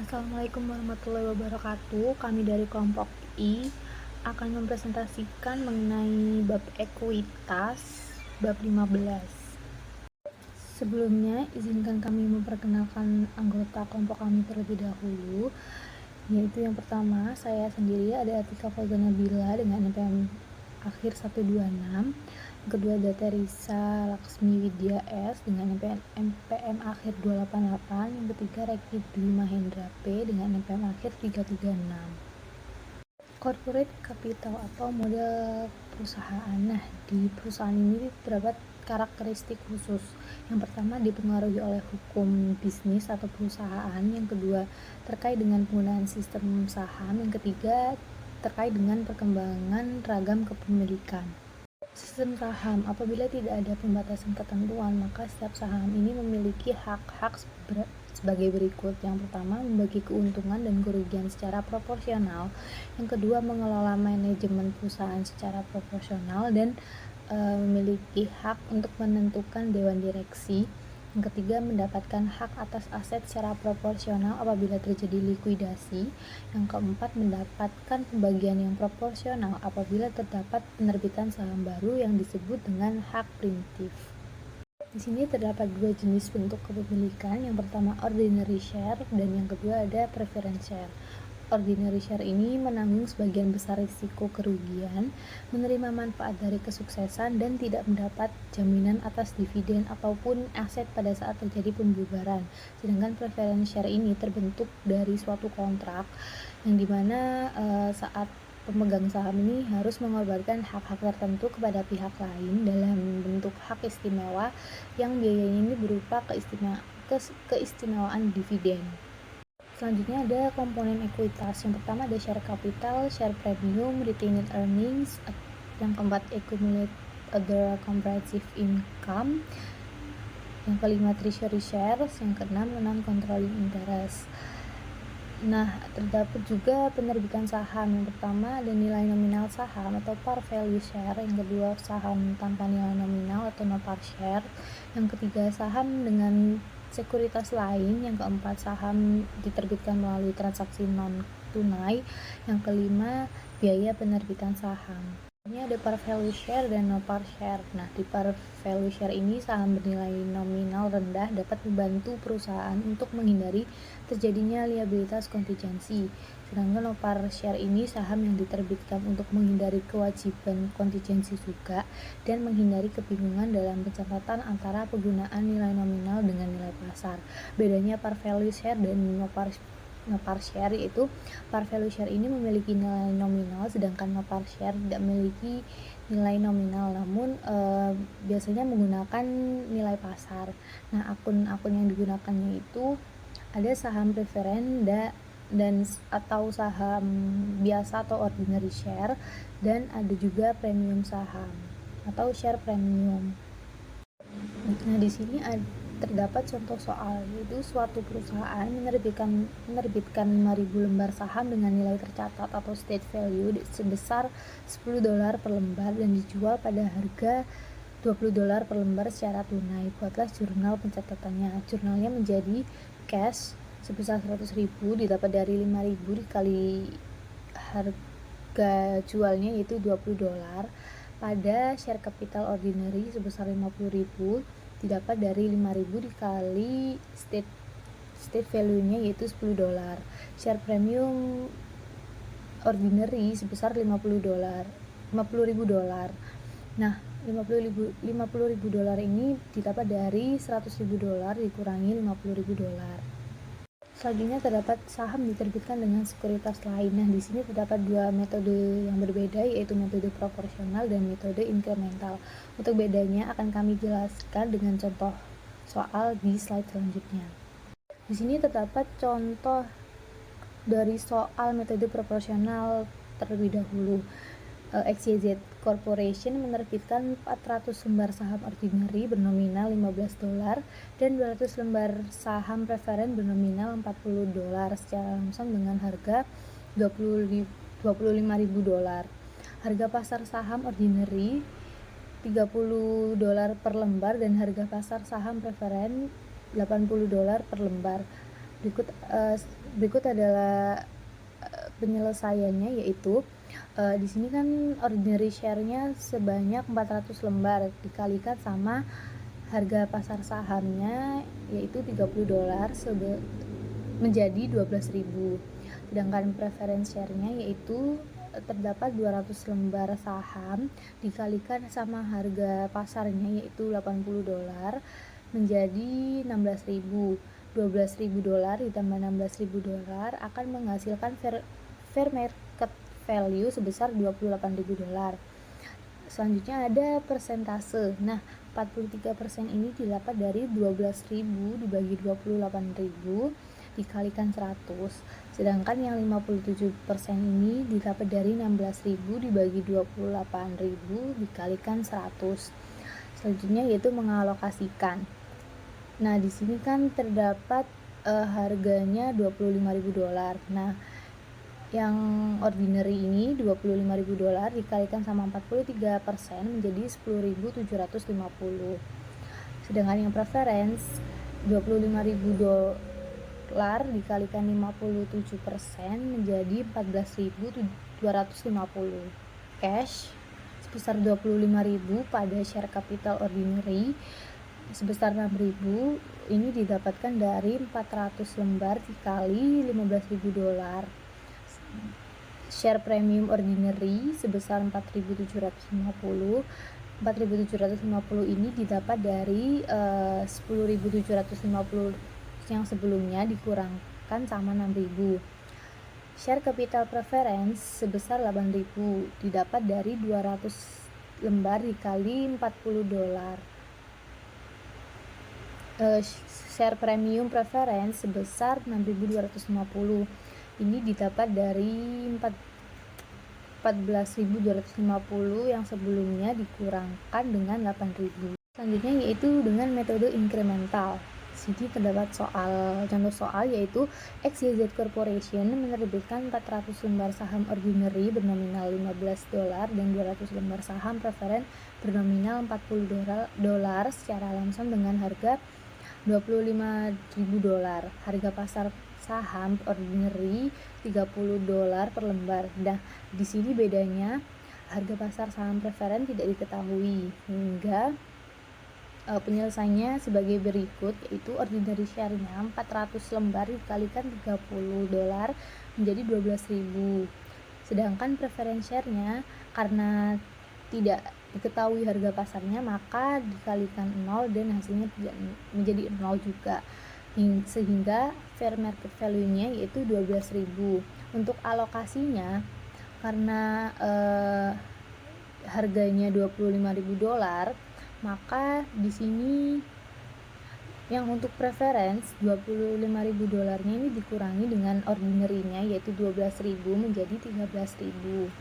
Assalamualaikum warahmatullahi wabarakatuh. Kami dari kelompok I akan mempresentasikan mengenai bab ekuitas, bab 15. Sebelumnya, izinkan kami memperkenalkan anggota kelompok kami terlebih dahulu, yaitu yang pertama, saya sendiri ada Atika Fauzan Nabila dengan NPM akhir 126. Yang kedua ada Teresa Laksmi Widya S dengan NPM akhir 288. Yang ketiga Reki Dwi Mahendra P dengan NPM akhir 336. Corporate capital atau modal perusahaan. Nah, di perusahaan ini terdapat karakteristik khusus. Yang pertama dipengaruhi oleh hukum bisnis atau perusahaan. Yang kedua terkait dengan penggunaan sistem saham. Yang ketiga terkait dengan perkembangan ragam kepemilikan. Sistem saham, apabila tidak ada pembatasan ketentuan, maka setiap saham ini memiliki hak-hak sebagai berikut. Yang pertama, membagi keuntungan dan kerugian secara proporsional. Yang kedua, mengelola manajemen perusahaan secara proporsional dan memiliki hak untuk menentukan dewan direksi. Yang ketiga, mendapatkan hak atas aset secara proporsional apabila terjadi likuidasi. Yang keempat, mendapatkan pembagian yang proporsional apabila terdapat penerbitan saham baru yang disebut dengan hak preemptif. Di sini terdapat dua jenis bentuk kepemilikan. Yang pertama ordinary share dan yang kedua ada preference share. Ordinary share ini menanggung sebagian besar risiko kerugian, menerima manfaat dari kesuksesan, dan tidak mendapat jaminan atas dividen ataupun aset pada saat terjadi pembubaran. Sedangkan preference share ini terbentuk dari suatu kontrak yang dimana saat pemegang saham ini harus mengorbankan hak-hak tertentu kepada pihak lain dalam bentuk hak istimewa yang biayanya ini berupa keistimewaan dividen. Selanjutnya ada komponen ekuitas. Yang pertama ada share capital, share premium, retained earnings. Yang keempat accumulate other comprehensive income. Yang kelima treasury shares. Yang keenam non-controlling interest. Nah, terdapat juga penerbitan saham. Yang pertama ada nilai nominal saham atau par value share. Yang kedua saham tanpa nilai nominal atau no par share. Yang ketiga saham dengan sekuritas lain. Yang keempat saham diterbitkan melalui transaksi non tunai. Yang kelima biaya penerbitan saham. Ini ada par value share dan no par share. Nah, di par value share ini saham bernilai nominal rendah dapat membantu perusahaan untuk menghindari terjadinya liabilitas kontingensi. Sedangkan no par share ini saham yang diterbitkan untuk menghindari kewajiban kontingensi juga dan menghindari kebingungan dalam pencatatan antara penggunaan nilai nominal dengan nilai pasar. Bedanya par value share dan no par share yaitu par value share ini memiliki nilai nominal sedangkan no par share tidak memiliki nilai nominal namun biasanya menggunakan nilai pasar. Nah, akun-akun yang digunakannya itu ada saham preferen dan atau saham biasa atau ordinary share, dan ada juga premium saham atau share premium. Nah, di sini terdapat contoh soal, yaitu suatu perusahaan menerbitkan 5.000 lembar saham dengan nilai tercatat atau state value sebesar $10 per lembar dan dijual pada harga $20 per lembar secara tunai. Buatlah jurnal pencatatannya. Jurnalnya menjadi cash sebesar 100.000 didapat dari 5.000 dikali harga jualnya yaitu $20 pada share capital ordinary sebesar 50.000 didapat dari 5.000 dikali state value-nya yaitu $10. Share premium ordinary sebesar $50. Nah, $50.000 ini didapat dari $100.000 dikurangi $50.000. Selanjutnya terdapat saham diterbitkan dengan sekuritas lain. Nah, di sini terdapat dua metode yang berbeda, yaitu metode proporsional dan metode inkremental. Untuk bedanya akan kami jelaskan dengan contoh soal di slide selanjutnya. Di sini terdapat contoh dari soal metode proporsional terlebih dahulu. XYZ Corporation menerbitkan 400 lembar saham ordinary bernominal $15 dan 200 lembar saham preferen bernominal $40 secara langsung dengan harga $25.000. Harga pasar saham ordinary $30 per lembar dan harga pasar saham preferen $80 per lembar. Berikut Berikut adalah penyelesaiannya, yaitu di sini kan ordinary share-nya sebanyak 400 lembar dikalikan sama harga pasar sahamnya yaitu $30 menjadi 12.000. Sedangkan preference share-nya yaitu terdapat 200 lembar saham dikalikan sama harga pasarnya yaitu $80 menjadi 16.000. $12.000 ditambah $16.000 akan menghasilkan fair market value sebesar $28.000. Selanjutnya ada persentase. Nah, 43% ini didapat dari 12.000 dibagi 28.000 dikalikan 100. Sedangkan yang 57% ini didapat dari 16.000 dibagi 28.000 dikalikan 100. Selanjutnya yaitu mengalokasikan. Nah, di sini kan terdapat harganya $25.000. Nah, yang ordinary ini $25.000 dikalikan sama 43% menjadi 10.750. Sedangkan yang preference $25.000 dikalikan 57% menjadi 14.250. Cash sebesar 25.000 pada share capital ordinary sebesar 6.000 ini didapatkan dari 400 lembar dikali $15.000. Share premium ordinary sebesar 4.750. 4.750 ini didapat dari 10.750 yang sebelumnya dikurangkan sama 6.000. Share capital preference sebesar 8.000 didapat dari 200 lembar dikali $40. Share premium preference sebesar 6.250 ini didapat dari 14.250 yang sebelumnya dikurangkan dengan 8.000. Selanjutnya yaitu dengan metode incremental. Sini terdapat contoh soal yaitu XYZ Corporation menerbitkan 400 lembar saham ordinary bernominal $15 dan 200 lembar saham preferen bernominal $40 secara langsung dengan harga $25.000. Harga pasar saham ordinary $30 per lembar. Nah, di sini bedanya harga pasar saham preferen tidak diketahui, hingga penyelesaiannya sebagai berikut, yaitu ordinary share-nya 400 lembar dikalikan $30 menjadi 12.000. Sedangkan preference share-nya karena tidak diketahui harga pasarnya maka dikalikan 0 dan hasilnya tidak menjadi 0 juga, sehingga fair market value-nya yaitu 12.000. Untuk alokasinya karena harganya $25.000 maka di sini yang untuk preference $25.000-nya ini dikurangi dengan ordinary-nya yaitu 12.000 menjadi 13.000.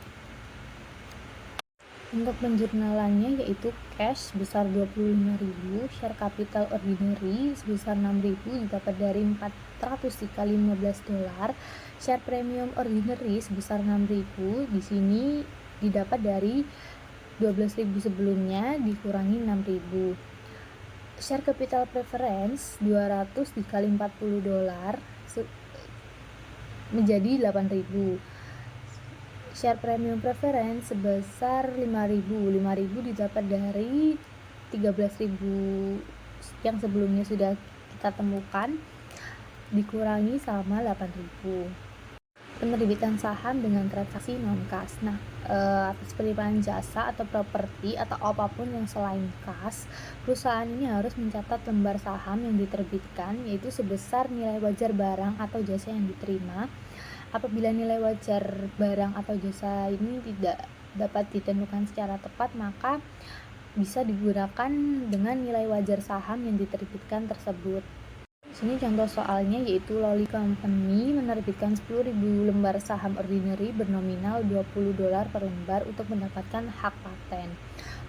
Untuk penjurnalannya yaitu cash sebesar 25.000, share capital ordinary sebesar 6.000 didapat dari 400 dikali $15, share premium ordinary sebesar 6.000 di sini didapat dari 12.000 sebelumnya dikurangi 6.000. Share capital preference 200 dikali $40 menjadi 8.000. Share premium preference sebesar 5.000 didapat dari 13.000 yang sebelumnya sudah kita temukan dikurangi sama 8.000. Penerbitan saham dengan transaksi non-kas. Nah, atas penerimaan jasa atau properti atau apapun yang selain kas, perusahaan ini harus mencatat lembar saham yang diterbitkan yaitu sebesar nilai wajar barang atau jasa yang diterima. Apabila nilai wajar barang atau jasa ini tidak dapat ditentukan secara tepat, maka bisa digunakan dengan nilai wajar saham yang diterbitkan tersebut. Sini contoh soalnya yaitu Lolly Company menerbitkan 10.000 lembar saham ordinary bernominal $20 per lembar untuk mendapatkan hak paten.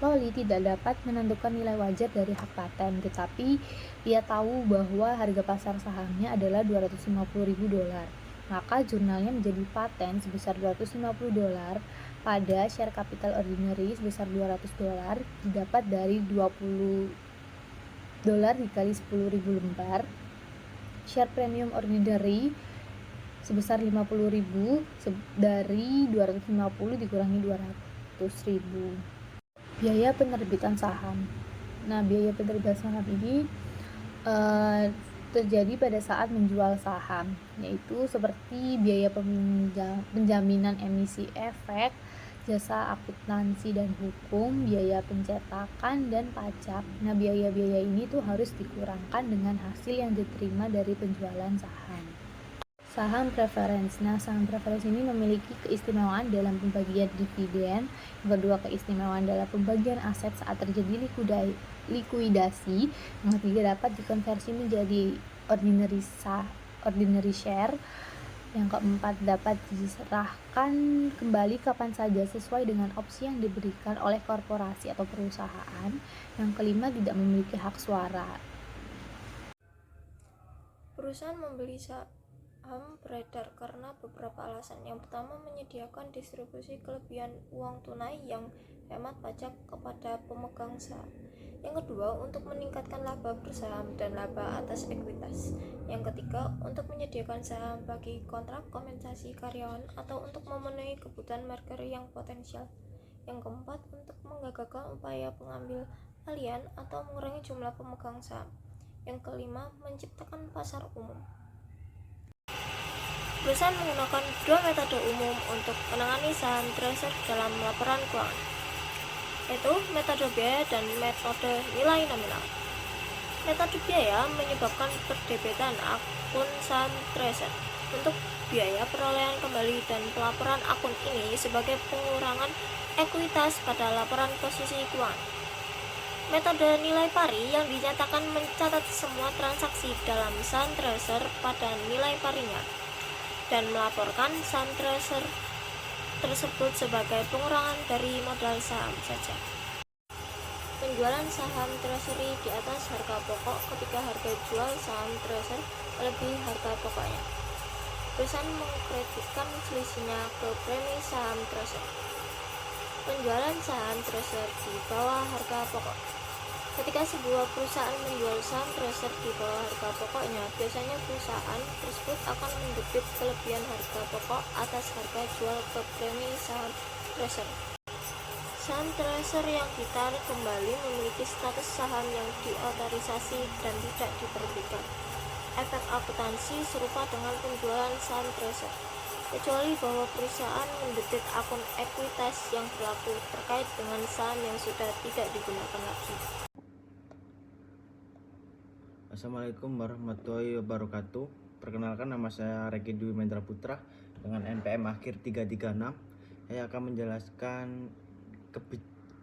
Lolly tidak dapat menentukan nilai wajar dari hak paten, tetapi ia tahu bahwa harga pasar sahamnya adalah $250.000. Maka jurnalnya menjadi paten sebesar $250 pada share capital ordinary sebesar $200 didapat dari $20 dikali 10.000 lembar. Share premium ordinary sebesar 50.000 dari 250 dikurangi 200.000. Biaya penerbitan saham. Nah, biaya penerbitan saham ini terjadi pada saat menjual saham, yaitu seperti biaya penjaminan emisi efek, jasa akuntansi dan hukum, biaya pencetakan, dan pajak. Nah, biaya-biaya ini tuh harus dikurangkan dengan hasil yang diterima dari penjualan saham. Saham preference. Nah, saham preference ini memiliki keistimewaan dalam pembagian dividen. Yang kedua, keistimewaan dalam pembagian aset saat terjadi likuidasi. Yang ketiga, dapat dikonversi menjadi ordinary share. Yang keempat, dapat diserahkan kembali kapan saja sesuai dengan opsi yang diberikan oleh korporasi atau perusahaan. Yang kelima, tidak memiliki hak suara. Perusahaan membeli saham beredar karena beberapa alasan. Yang pertama, menyediakan distribusi kelebihan uang tunai yang hemat pajak kepada pemegang saham. Yang kedua, untuk meningkatkan laba bersaham dan laba atas ekuitas. Yang ketiga, untuk menyediakan saham bagi kontrak kompensasi karyawan atau untuk memenuhi kebutuhan merger yang potensial. Yang keempat, untuk menggagalkan upaya pengambil alihan atau mengurangi jumlah pemegang saham. Yang kelima, menciptakan pasar umum. Perusahaan menggunakan dua metode umum untuk menangani saham tracer dalam laporan keuangan, yaitu metode biaya dan metode nilai nominal. Metode biaya menyebabkan perdebitan akun saham tracer. Untuk biaya perolehan kembali dan pelaporan akun ini sebagai pengurangan ekuitas pada laporan posisi keuangan. Metode nilai pari yang dinyatakan mencatat semua transaksi dalam saham tracer pada nilai parinya dan melaporkan saham tracer tersebut sebagai pengurangan dari modal saham saja. Penjualan saham treasury di atas harga pokok ketika harga jual saham tracer melebihi harga pokoknya. Perusahaan mengkreditkan selisihnya ke premi saham tracer. Penjualan saham tracer di bawah harga pokok. Ketika sebuah perusahaan menjual saham tracer di bawah harga pokoknya, biasanya perusahaan tersebut akan mendebit kelebihan harga pokok atas harga jual ke premi saham tracer. Saham tracer yang ditarik kembali memiliki status saham yang diotorisasi dan tidak diterbitkan. Efek akuntansi serupa dengan penjualan saham tracer, kecuali bahwa perusahaan mendebit akun ekuitas yang berlaku terkait dengan saham yang sudah tidak digunakan lagi. Assalamualaikum warahmatullahi wabarakatuh. Perkenalkan, nama saya Reki Dwi Mendra Putra dengan NPM akhir 336. Saya akan menjelaskan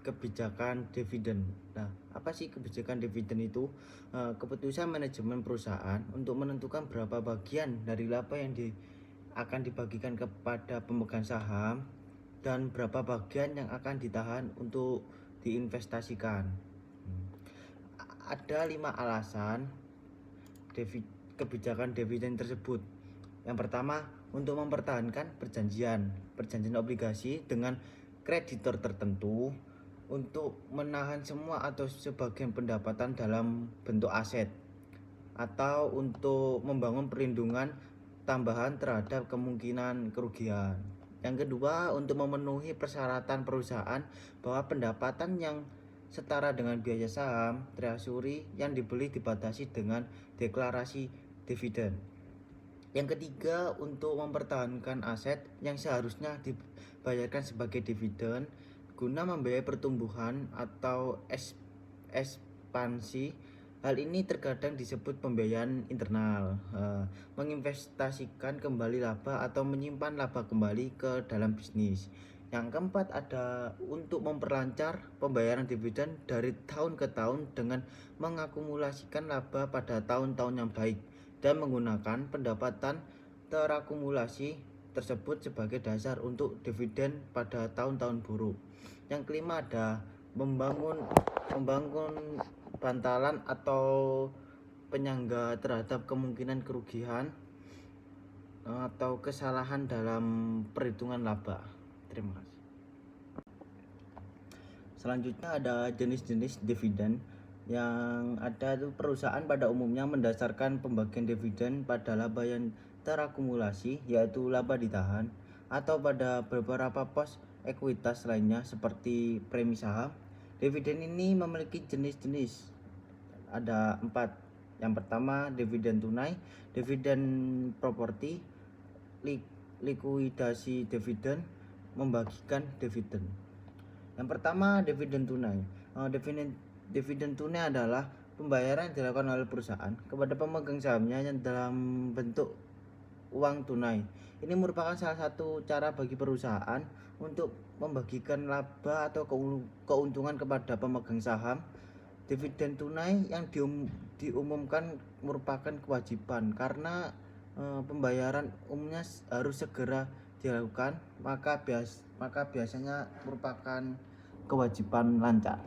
kebijakan dividen. Nah, apa sih kebijakan dividen itu? Keputusan manajemen perusahaan untuk menentukan berapa bagian dari laba yang akan dibagikan kepada pemegang saham dan berapa bagian yang akan ditahan untuk diinvestasikan. Ada 5 alasan kebijakan dividen tersebut. Yang pertama, untuk mempertahankan perjanjian obligasi dengan kreditor tertentu untuk menahan semua atau sebagian pendapatan dalam bentuk aset, atau untuk membangun perlindungan tambahan terhadap kemungkinan kerugian. Yang kedua, untuk memenuhi persyaratan perusahaan bahwa pendapatan yang setara dengan biaya saham treasury yang dibeli dibatasi dengan deklarasi dividen. Yang ketiga, untuk mempertahankan aset yang seharusnya dibayarkan sebagai dividen guna membiayai pertumbuhan atau ekspansi. Hal ini terkadang disebut pembiayaan internal, menginvestasikan kembali laba atau menyimpan laba kembali ke dalam bisnis. Yang keempat, ada untuk memperlancar pembayaran dividen dari tahun ke tahun dengan mengakumulasikan laba pada tahun-tahun yang baik dan menggunakan pendapatan terakumulasi tersebut sebagai dasar untuk dividen pada tahun-tahun buruk. Yang kelima, ada membangun bantalan atau penyangga terhadap kemungkinan kerugian atau kesalahan dalam perhitungan laba. Terima kasih. Selanjutnya ada jenis-jenis dividen. Yang ada itu, perusahaan pada umumnya mendasarkan pembagian dividen pada laba yang terakumulasi, yaitu laba ditahan, atau pada beberapa pos ekuitas lainnya seperti premi saham. Dividen ini memiliki jenis-jenis, ada 4. Yang pertama, dividen tunai, dividen properti, likuidasi dividen, membagikan dividen. Yang pertama, dividen tunai. Dividen tunai adalah pembayaran yang dilakukan oleh perusahaan kepada pemegang sahamnya yang dalam bentuk uang tunai. Ini merupakan salah satu cara bagi perusahaan untuk membagikan laba atau keuntungan kepada pemegang saham. Dividen tunai yang diumumkan merupakan kewajiban karena pembayaran umumnya harus segera dilakukan, maka biasanya merupakan kewajiban lancar.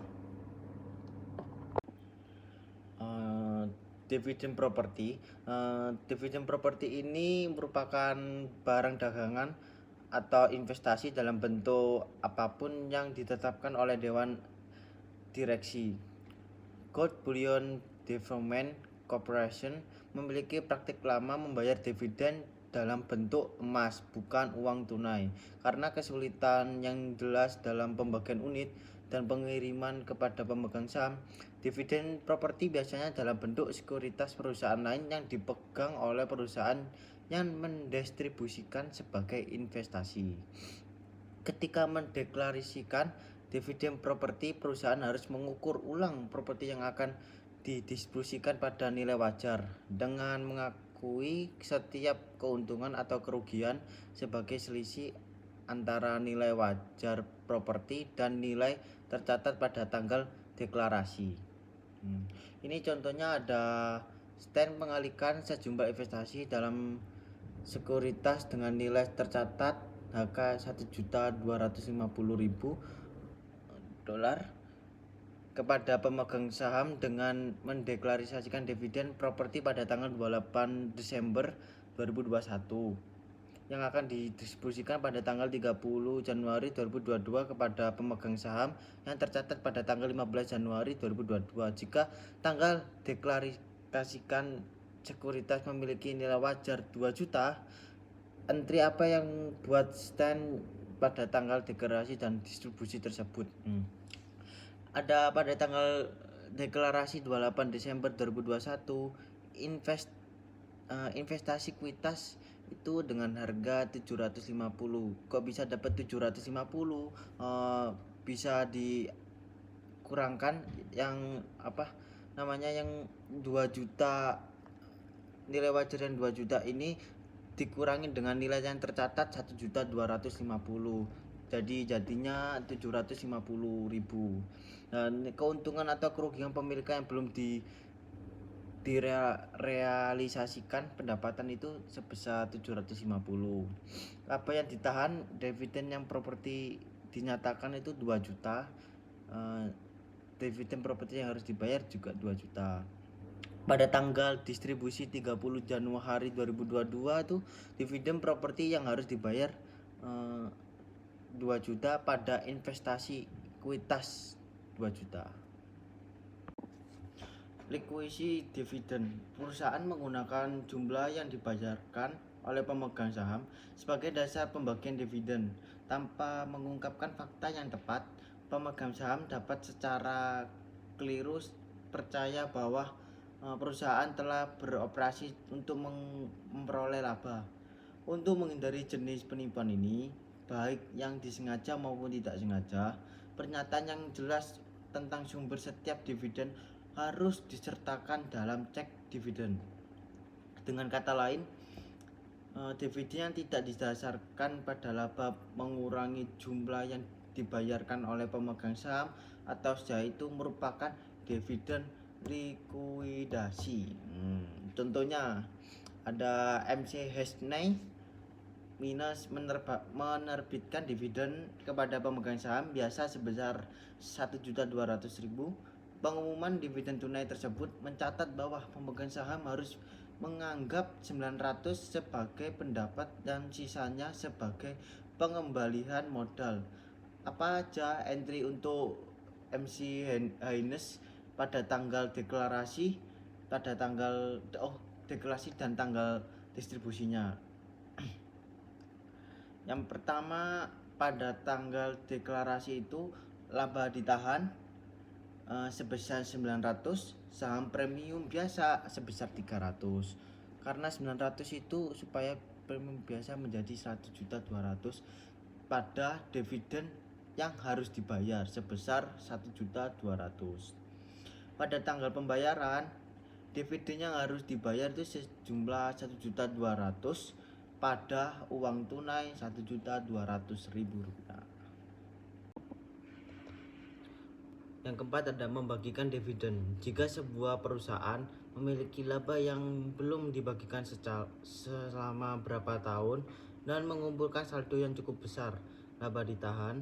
Dividen properti. Dividen properti ini merupakan barang dagangan atau investasi dalam bentuk apapun yang ditetapkan oleh Dewan Direksi. Gold Bullion Development Corporation memiliki praktik lama membayar dividen dalam bentuk emas, bukan uang tunai. Karena kesulitan yang jelas dalam pembagian unit dan pengiriman kepada pemegang saham, dividen properti biasanya dalam bentuk sekuritas perusahaan lain yang dipegang oleh perusahaan yang mendistribusikan sebagai investasi. Ketika mendeklarasikan dividen properti, perusahaan harus mengukur ulang properti yang akan didistribusikan pada nilai wajar dengan mengakui setiap keuntungan atau kerugian sebagai selisih antara nilai wajar properti dan nilai tercatat pada tanggal deklarasi. Ini contohnya ada stand mengalihkan sejumlah investasi dalam sekuritas dengan nilai tercatat HK $1.250.000 kepada pemegang saham dengan mendeklarasikan dividen properti pada tanggal 28 Desember 2021 yang akan didistribusikan pada tanggal 30 Januari 2022 kepada pemegang saham yang tercatat pada tanggal 15 Januari 2022. Jika tanggal deklarasikan sekuritas memiliki nilai wajar 2 juta, entry apa yang buat stand pada tanggal deklarasi dan distribusi tersebut. Ada pada tanggal deklarasi 28 Desember 2021, investasi kuitas itu dengan harga 750. Kok bisa dapat 750? Bisa dikurangkan yang yang 2 juta, nilai wajar yang 2 juta ini dikurangi dengan nilai yang tercatat 1.250.000. Jadi jadinya 750.000. Dan keuntungan atau kerugian pemilikan yang belum direalisasikan pendapatan itu sebesar 750. Apa yang ditahan dividen yang properti dinyatakan itu 2 juta. Dividen properti yang harus dibayar juga 2 juta. Pada tanggal distribusi 30 Januari 2022 itu dividen properti yang harus dibayar 2 juta pada investasi kuitas 2 juta. Likuidasi dividen. Perusahaan menggunakan jumlah yang dibayarkan oleh pemegang saham sebagai dasar pembagian dividen. Tanpa mengungkapkan fakta yang tepat, pemegang saham dapat secara keliru percaya bahwa perusahaan telah beroperasi untuk memperoleh laba. Untuk menghindari jenis penipuan ini, baik yang disengaja maupun tidak sengaja, pernyataan yang jelas tentang sumber setiap dividen harus disertakan dalam cek dividen. Dengan kata lain, dividen yang tidak didasarkan pada laba mengurangi jumlah yang dibayarkan oleh pemegang saham atau sejauh itu merupakan dividen likuidasi. Contohnya ada MC Hasney minus menerbitkan dividen kepada pemegang saham biasa sebesar 1.200.000. Pengumuman dividen tunai tersebut mencatat bahwa pemegang saham harus menganggap 900 sebagai pendapat dan sisanya sebagai pengembalian modal. Apa aja entry untuk MC Haynes pada tanggal deklarasi dan tanggal distribusinya. Yang pertama, pada tanggal deklarasi itu laba ditahan sebesar 900, saham premium biasa sebesar 300. Karena 900 itu supaya premium biasa menjadi 100.200 pada dividen yang harus dibayar sebesar 1.200.000. Pada tanggal pembayaran, dividen yang harus dibayar itu sejumlah 1.200.000 pada uang tunai 1.200.000 rupiah. Yang keempat ada membagikan dividen. Jika sebuah perusahaan memiliki laba yang belum dibagikan selama berapa tahun dan mengumpulkan saldo yang cukup besar, laba ditahan,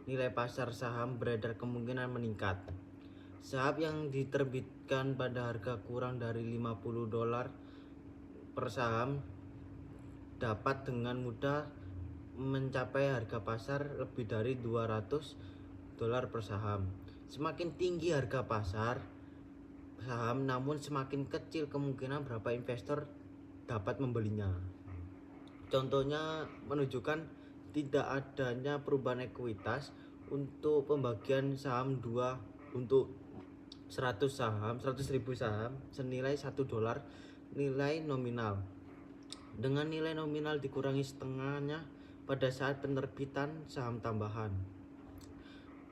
nilai pasar saham beredar kemungkinan meningkat. Saham yang diterbitkan pada harga kurang dari $50 per saham dapat dengan mudah mencapai harga pasar lebih dari $200 per saham. Semakin tinggi harga pasar saham, namun semakin kecil kemungkinan berapa investor dapat membelinya. Contohnya menunjukkan tidak adanya perubahan ekuitas untuk pembagian saham 2 untuk 100 saham, 100.000 saham senilai $1 nilai nominal. Dengan nilai nominal dikurangi setengahnya pada saat penerbitan saham tambahan.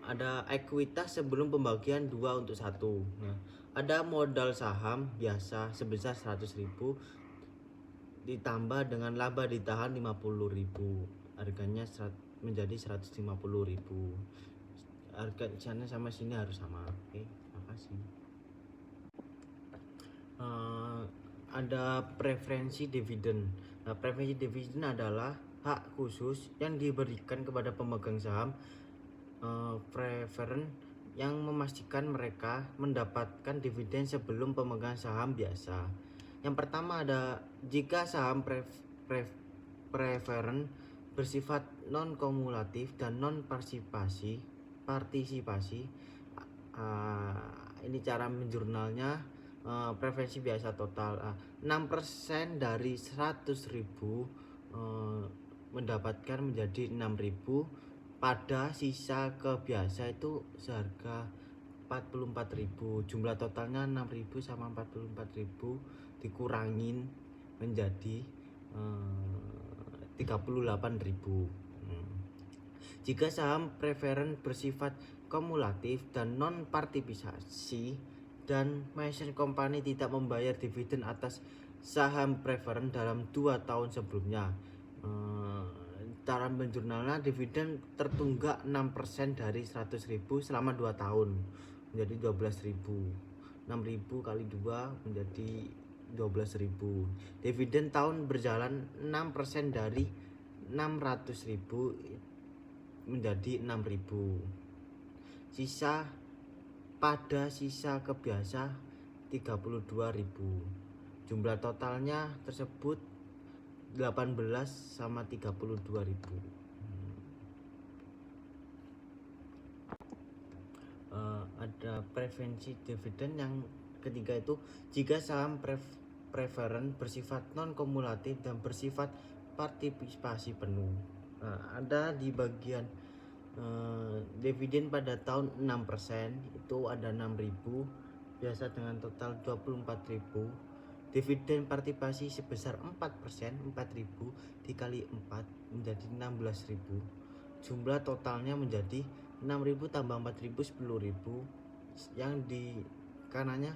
Ada ekuitas sebelum pembagian 2 untuk 1. Nah, ada modal saham biasa sebesar 100.000 ditambah dengan laba ditahan 50.000. Harganya menjadi 150.000. Harga sana sama sini harus sama. Oke, makasih. Ada preferensi dividen. Nah, preferensi dividen adalah hak khusus yang diberikan kepada pemegang saham preferen yang memastikan mereka mendapatkan dividen sebelum pemegang saham biasa. Yang pertama ada jika saham preferen bersifat non kumulatif dan non partisipasi. Ini cara menjurnalnya. Preferensi biasa total 6% dari 100.000 mendapatkan menjadi 6.000 pada sisa ke biasa itu seharga 44.000. Jumlah totalnya 6.000 sama 44.000 dikurangin menjadi 38.000. Jika saham preferen bersifat kumulatif dan non partisipasi dan Mason Company tidak membayar dividen atas saham preferen dalam 2 tahun sebelumnya, cara menjurnalnya dividen tertunggak 6% dari 100.000 selama 2 tahun menjadi 12.000. 6.000 kali 2 menjadi 12.000. Dividen tahun berjalan 6% dari 600.000 menjadi 6.000. Sisa kebiasa 32.000. Jumlah totalnya tersebut 18 sama 32.000. Ada preferensi dividen yang ketiga itu jika saham preferen bersifat non kumulatif dan bersifat partisipasi penuh. Ada di bagian dividen pada tahun 6% itu ada 6.000 biasa dengan total 24.000. Dividen partisipasi sebesar 4%, 4.000 dikali 4 menjadi 16.000. Jumlah totalnya menjadi 6.000 tambah 4.000 10.000. Yang di kanannya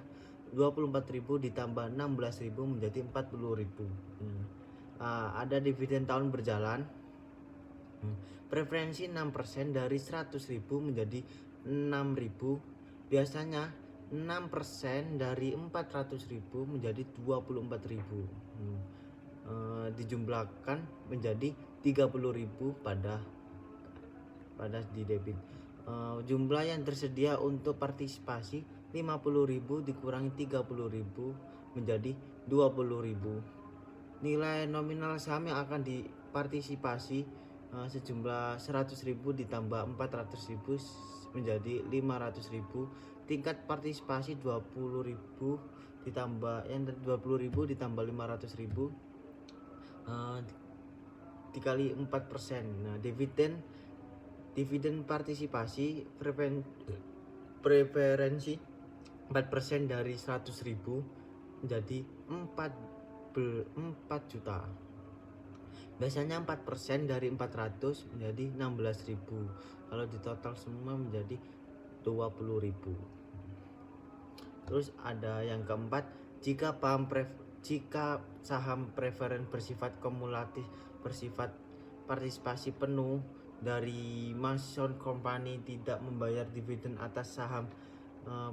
24.000 ditambah 16.000 menjadi 40.000. Ada dividen tahun berjalan. Preferensi 6% dari 100.000 menjadi 6.000. Biasanya 6% dari 400.000 menjadi 24.000. Dijumlahkan menjadi 30.000 pada di debit. Jumlah yang tersedia untuk partisipasi 50.000 dikurangi 30.000 menjadi 20.000. Nilai nominal saham yang akan dipartisipasi sejumlah 100.000 ditambah 400.000 menjadi 500.000. Tingkat partisipasi 20.000 ditambah 20.000 ditambah 500.000 dikali 4%. Nah, dividen partisipasi preferensi 4% dari 100.000 menjadi 4 juta. Biasanya 4% dari 400 menjadi 16.000. Kalau di total semua menjadi 20.000. Terus ada yang keempat, jika saham preferen bersifat kumulatif, bersifat partisipasi penuh dari Mason Company tidak membayar dividen atas saham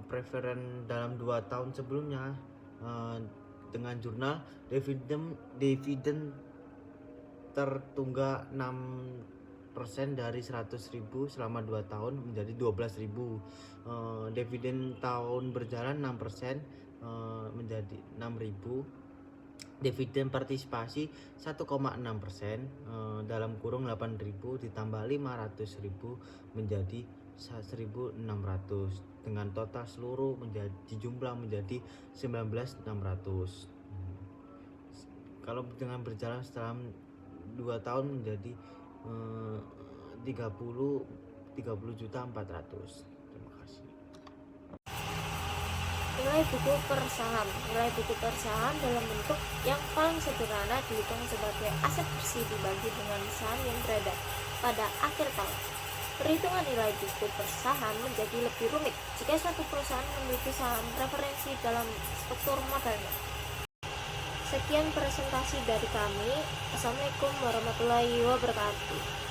preferen dalam 2 tahun sebelumnya, dengan jurnal dividen tertunggak 6% dari 100.000 selama 2 tahun menjadi 12.000. Dividen tahun berjalan 6% menjadi 6.000. Dividen partisipasi 1,6% dalam kurung 8.000 ditambah 500.000 menjadi 1.600, dengan total seluruh jumlah menjadi 19.600. Kalau dengan berjalan setelah 2 tahun menjadi 30.400. Terima kasih. Nilai buku per saham. Nilai buku per saham dalam bentuk yang paling sederhana dihitung sebagai aset bersih dibagi dengan saham yang beredar pada akhir tahun. Perhitungan nilai buku per saham menjadi lebih rumit jika suatu perusahaan memiliki saham preferensi dalam struktur modelnya. Sekian presentasi dari kami. Assalamualaikum warahmatullahi wabarakatuh.